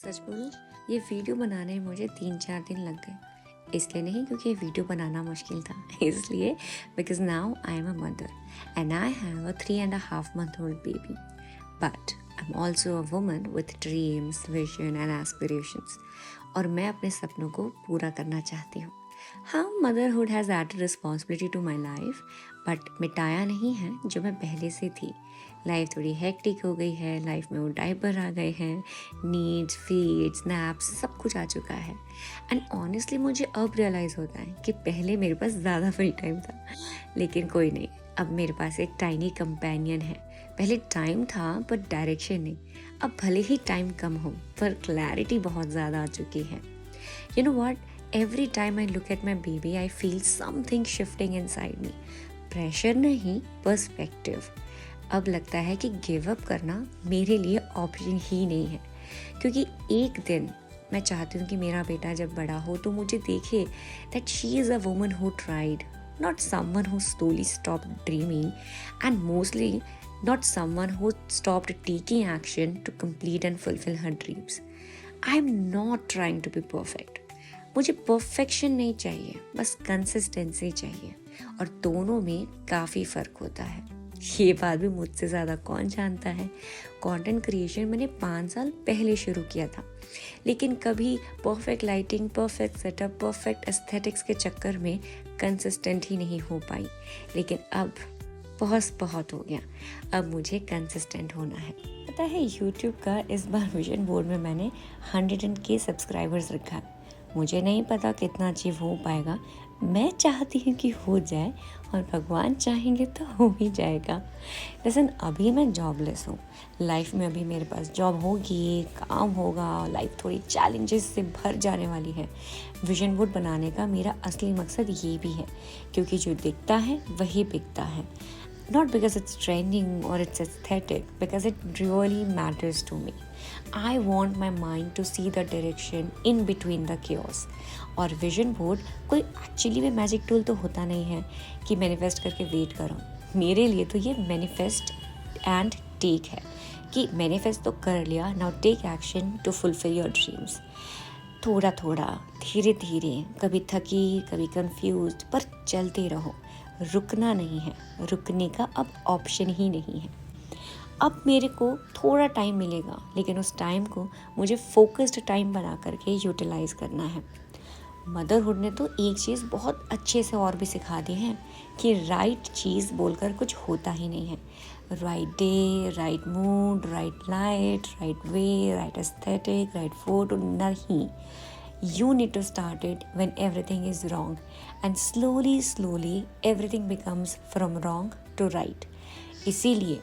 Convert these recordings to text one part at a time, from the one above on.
सच बोलूं, ये वीडियो बनाने में मुझे 3-4 दिन लग गए। इसलिए नहीं क्योंकि ये वीडियो बनाना मुश्किल था, इसलिए because now I am a mother and I have a 3.5 month-old baby. But I am also a woman with dreams, vision and aspirations, और मैं अपने सपनों को पूरा करना चाहती हूँ। हाँ, motherhood has added responsibility to my life, but मिटाया नहीं है जो मैं पहले से थी। लाइफ थोड़ी हेक्टिक हो गई है, लाइफ में वो डायपर आ गए हैं, नीड्स, फीड्स, नैप्स, सब कुछ आ चुका है। एंड ऑनेस्टली मुझे अब रियलाइज़ होता है कि पहले मेरे पास ज़्यादा फ्री टाइम था, लेकिन कोई नहीं, अब मेरे पास एक टाइनी कंपेनियन है। पहले टाइम था पर डायरेक्शन नहीं। अब भले ही टाइम कम हो पर क्लैरिटी बहुत ज़्यादा आ चुकी है। You know what? Every time I look at my baby, I feel something shifting inside me. Pressure नहीं, पर्सपेक्टिव। अब लगता है कि गिव अप करना मेरे लिए ऑप्शन ही नहीं है, क्योंकि एक दिन मैं चाहती हूँ कि मेरा बेटा जब बड़ा हो तो मुझे देखे that she is a woman who tried, not someone who slowly stopped dreaming, and mostly not someone who stopped taking action to complete and fulfill her dreams. I'm not trying to be perfect. मुझे perfection नहीं चाहिए, बस consistency चाहिए, और दोनों में काफ़ी फ़र्क होता है। ये बात भी मुझसे ज़्यादा कौन जानता है। कंटेंट क्रिएशन मैंने 5 साल पहले शुरू किया था, लेकिन कभी perfect lighting, perfect setup, perfect aesthetics के चक्कर में कंसिस्टेंट ही नहीं हो पाई। लेकिन अब बहुत हो गया, अब मुझे कंसिस्टेंट होना है। पता है, यूट्यूब का इस बार विजन बोर्ड में मैंने 100K सब्सक्राइबर्स रखा है। मुझे नहीं पता कितना अचीव हो पाएगा, मैं चाहती हूँ कि हो जाए, और भगवान चाहेंगे तो हो ही जाएगा। लेकिन अभी मैं जॉबलेस हूँ। लाइफ में अभी मेरे पास जॉब होगी, काम होगा, लाइफ थोड़ी चैलेंजेस से भर जाने वाली है। विजन बोर्ड बनाने का मेरा असली मकसद ये भी है, क्योंकि जो दिखता है वही बिकता है। Not because it's trending or it's aesthetic, because it really matters to me. I want my mind to see the direction in between the chaos. और विजन बोर्ड कोई एक्चुअली में मैजिक टूल तो होता नहीं है कि मैनिफेस्ट करके wait करो। मेरे लिए तो ये मैनिफेस्ट एंड टेक है कि मैनिफेस्ट तो कर लिया, now take action to fulfil your dreams. थोड़ा थोड़ा, धीरे धीरे, कभी थकी, कभी कंफ्यूज्ड, पर चलते रहो। रुकना नहीं है, रुकने का अब ऑप्शन ही नहीं है। अब मेरे को थोड़ा टाइम मिलेगा, लेकिन उस टाइम को मुझे फोकस्ड टाइम बना करके यूटिलाइज करना है। मदरहुड ने तो एक चीज़ बहुत अच्छे से और भी सिखा दी है कि राइट चीज़ बोलकर कुछ होता ही नहीं है। Right day, right mood, right light, right way, right aesthetic, right photo नहीं। You need to start it when everything is wrong, and slowly everything becomes from wrong to right. इसीलिए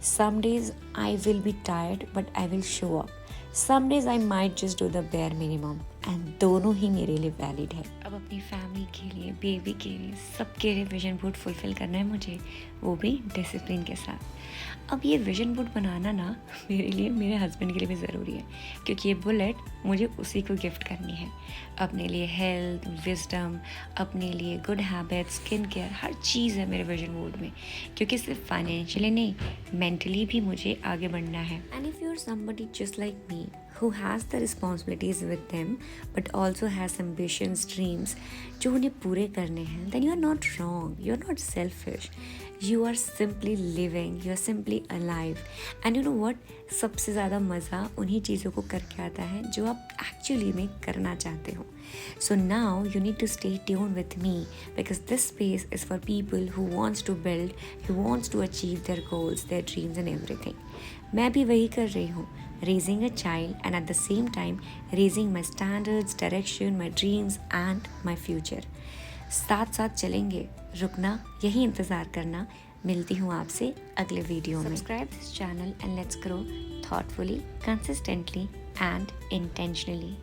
some days I will be tired but I will show up. Some days I might just do the bare minimum, and दोनों ही मेरे लिए valid है। अब अपनी family के लिए, baby के लिए, सबके लिए विजन बोर्ड फुलफिल करना है मुझे, वो भी डिसिप्लिन के साथ। अब ये विजन बोर्ड बनाना ना मेरे लिए, मेरे हस्बैंड के लिए भी ज़रूरी है, क्योंकि ये बुलेट मुझे उसी को गिफ्ट करनी है। अपने लिए हेल्थ, विजडम, अपने लिए गुड हैबिट्स, स्किन केयर, हर चीज़ है मेरे विजन बोर्ड में, क्योंकि सिर्फ फाइनेंशियली नहीं, मेंटली भी मुझे आगे बढ़ना है। And if you are somebody just like me who has the responsibilities with them but also has ambitions, dreams जो उन्हें पूरे करने हैं, then you are not wrong, you are not selfish, you are simply living, you are simply alive. And you know what, सबसे ज़्यादा मज़ा उन्हीं चीज़ों को करके आता है जो आप एक्चुअली में करना चाहते हो। So now you need to stay tuned with me, because this space is for people who wants to build, who wants to achieve their goals, their dreams and everything. मैं भी वही कर रही हूँ, raising a child and at the same time raising my standards, direction, my dreams and my future. साथ साथ चलेंगे, रुकना यही इंतज़ार करना। मिलती हूँ आपसे अगले वीडियो में। Subscribe this channel and let's grow thoughtfully, consistently and intentionally.